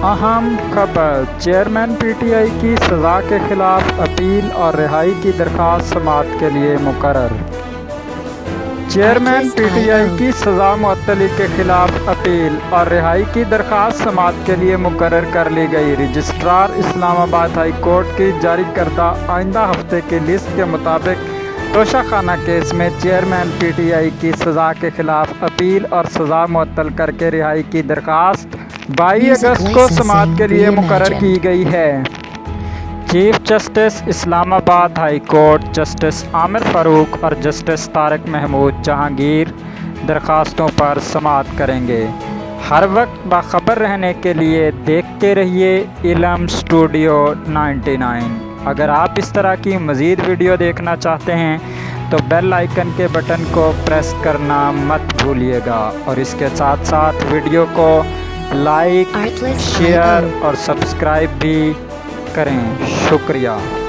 اہم خبر، chairman P T I کی سزا کے خلاف اپیل اور رہائی کی درخواست سماعت کے لیے مقرر۔ چیئرمین پی ٹی آئی کی سزا معطلی کے خلاف اپیل اور رہائی کی درخواست سماعت کے لیے مقرر کر لی گئی۔ رجسٹرار اسلام آباد ہائی کورٹ کی جاری کردہ آئندہ ہفتے کی لسٹ کے مطابق توشہ خانہ کیس میں چیئرمین پی ٹی آئی کی سزا کے خلاف اپیل اور سزا معطل کر کے رہائی کی درخواست 22 اگست کو سماعت کے لیے مقرر کی گئی ہے۔ چیف جسٹس اسلام آباد ہائی کورٹ جسٹس عامر فاروق اور جسٹس طارق محمود جہانگیر درخواستوں پر سماعت کریں گے۔ ہر وقت باخبر رہنے کے لیے دیکھتے رہیے علم اسٹوڈیو 99۔ اگر آپ اس طرح کی مزید ویڈیو دیکھنا چاہتے ہیں تو بیل آئیکن کے بٹن کو پریس کرنا مت بھولیے گا اور اس کے ساتھ ساتھ ویڈیو کو لائک، شیئر اور سبسکرائب بھی کریں۔ شکریہ۔